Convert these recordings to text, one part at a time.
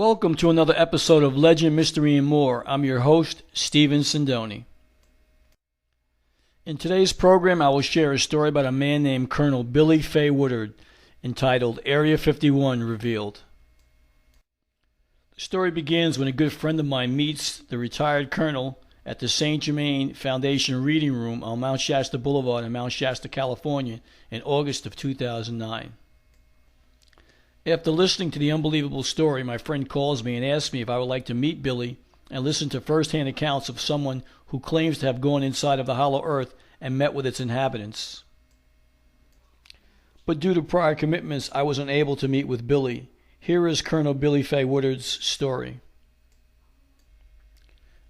Welcome to another episode of Legend, Mystery, and More. I'm your host, Steven Sindoni. In today's program, I will share a story about a man named Colonel Billie Faye Woodard, entitled Area 51 Revealed. The story begins when a good friend of mine meets the retired colonel at the St. Germain Foundation Reading Room on Mount Shasta Boulevard in Mount Shasta, California, in August of 2009. After listening to the unbelievable story, my friend calls me and asks me if I would like to meet Billy and listen to first-hand accounts of someone who claims to have gone inside of the hollow earth and met with its inhabitants. But due to prior commitments, I was unable to meet with Billy. Here is Colonel Billie Faye Woodard's story.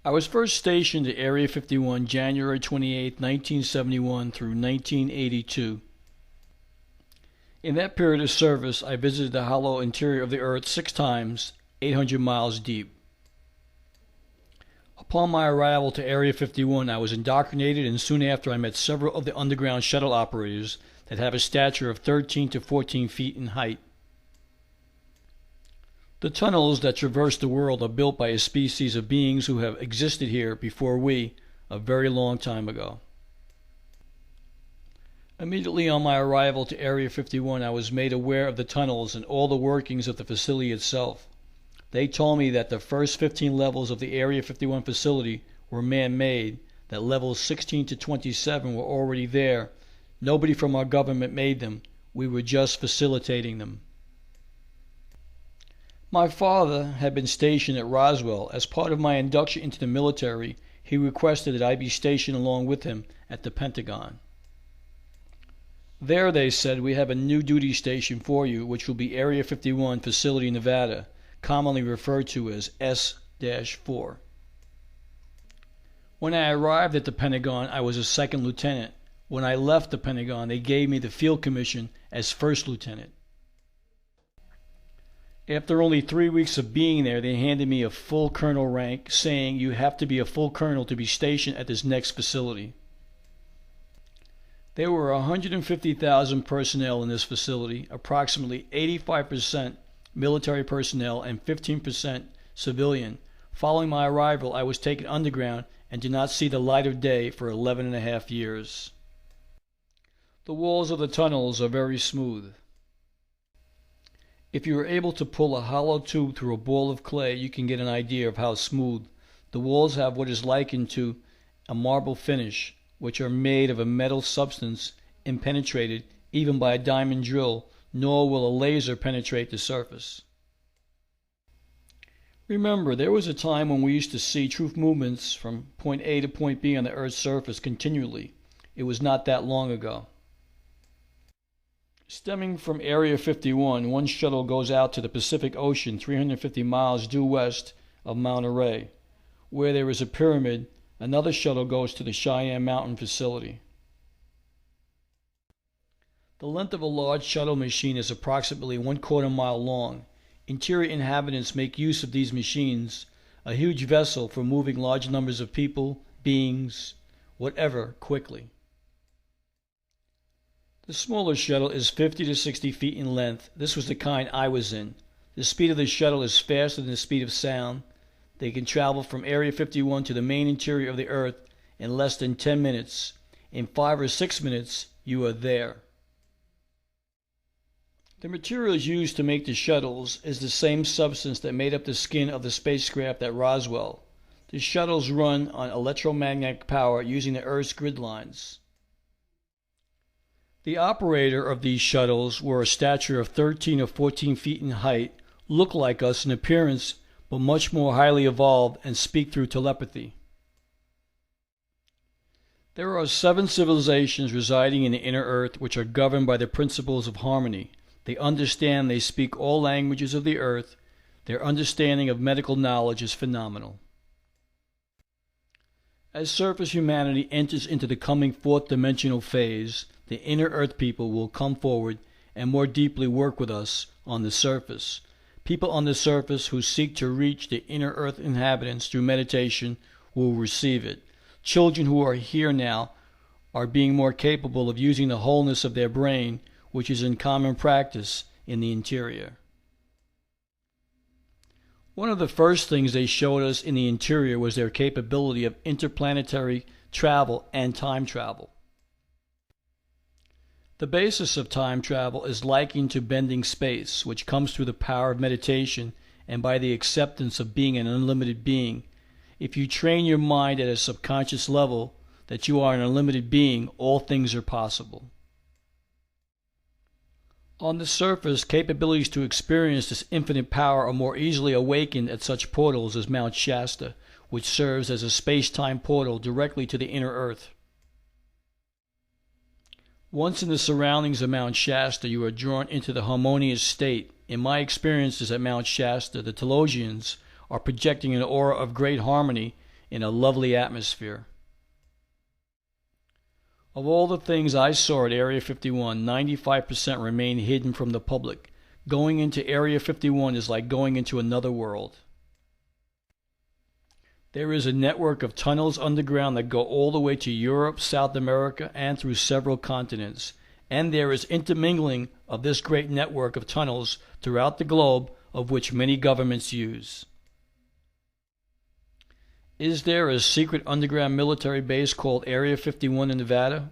I was first stationed at Area 51 January 28, 1971 through 1982. In that period of service, I visited the hollow interior of the earth 6 times, 800 miles deep. Upon my arrival to Area 51, I was indoctrinated, and soon after I met several of the underground shuttle operators that have a stature of 13 to 14 feet in height. The tunnels that traverse the world are built by a species of beings who have existed here before we, a very long time ago. Immediately on my arrival to Area 51, I was made aware of the tunnels and all the workings of the facility itself. They told me that the first 15 levels of the Area 51 facility were man-made, that levels 16 to 27 were already there. Nobody from our government made them. We were just facilitating them. My father had been stationed at Roswell. As part of my induction into the military, he requested that I be stationed along with him at the Pentagon. There, they said, we have a new duty station for you, which will be Area 51 Facility Nevada, commonly referred to as S-4. When I arrived at the Pentagon, I was a second lieutenant. When I left the Pentagon, they gave me the field commission as first lieutenant. After only 3 weeks of being there, they handed me a full colonel rank, saying you have to be a full colonel to be stationed at this next facility. There were 150,000 personnel in this facility, approximately 85% military personnel and 15% civilian. Following my arrival, I was taken underground and did not see the light of day for 11.5 years. The walls of the tunnels are very smooth. If you are able to pull a hollow tube through a ball of clay, you can get an idea of how smooth. The walls have what is likened to a marble finish, which are made of a metal substance impenetrated even by a diamond drill, nor will a laser penetrate the surface. Remember, there was a time when we used to see troop movements from point A to point B on the Earth's surface continually. It was not that long ago. Stemming from Area 51, one shuttle goes out to the Pacific Ocean 350 miles due west of Mount Array, where there is a pyramid. Another shuttle goes to the Cheyenne Mountain facility. The length of a large shuttle machine is approximately 1/4 mile long. Interior inhabitants make use of these machines, a huge vessel for moving large numbers of people, beings, whatever, quickly. The smaller shuttle is 50 to 60 feet in length. This was the kind I was in. The speed of the shuttle is faster than the speed of sound. They can travel from Area 51 to the main interior of the Earth in less than 10 minutes. In 5 or 6 minutes, you are there. The materials used to make the shuttles is the same substance that made up the skin of the spacecraft at Roswell. The shuttles run on electromagnetic power using the Earth's grid lines. The operator of these shuttles were a stature of 13 or 14 feet in height, look like us in appearance, but much more highly evolved, and speak through telepathy. There are 7 civilizations residing in the inner earth which are governed by the principles of harmony. They understand, they speak all languages of the earth. Their understanding of medical knowledge is phenomenal. As surface humanity enters into the coming 4th dimensional phase, the inner earth people will come forward and more deeply work with us on the surface. People on the surface who seek to reach the inner earth inhabitants through meditation will receive it. Children who are here now are being more capable of using the wholeness of their brain, which is in common practice in the interior. One of the first things they showed us in the interior was their capability of interplanetary travel and time travel. The basis of time travel is likened to bending space, which comes through the power of meditation and by the acceptance of being an unlimited being. If you train your mind at a subconscious level that you are an unlimited being, all things are possible. On the surface, capabilities to experience this infinite power are more easily awakened at such portals as Mount Shasta, which serves as a space-time portal directly to the inner Earth. Once in the surroundings of Mount Shasta, you are drawn into the harmonious state. In my experiences at Mount Shasta, the Telosians are projecting an aura of great harmony in a lovely atmosphere. Of all the things I saw at Area 51, 95% remain hidden from the public. Going into Area 51 is like going into another world. There is a network of tunnels underground that go all the way to Europe, South America, and through several continents. And there is intermingling of this great network of tunnels throughout the globe, of which many governments use. Is there a secret underground military base called Area 51 in Nevada?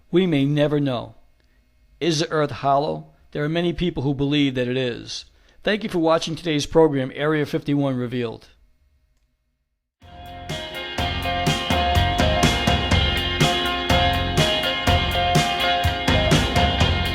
We may never know. Is the Earth hollow? There are many people who believe that it is. Thank you for watching today's program, Area 51 Revealed.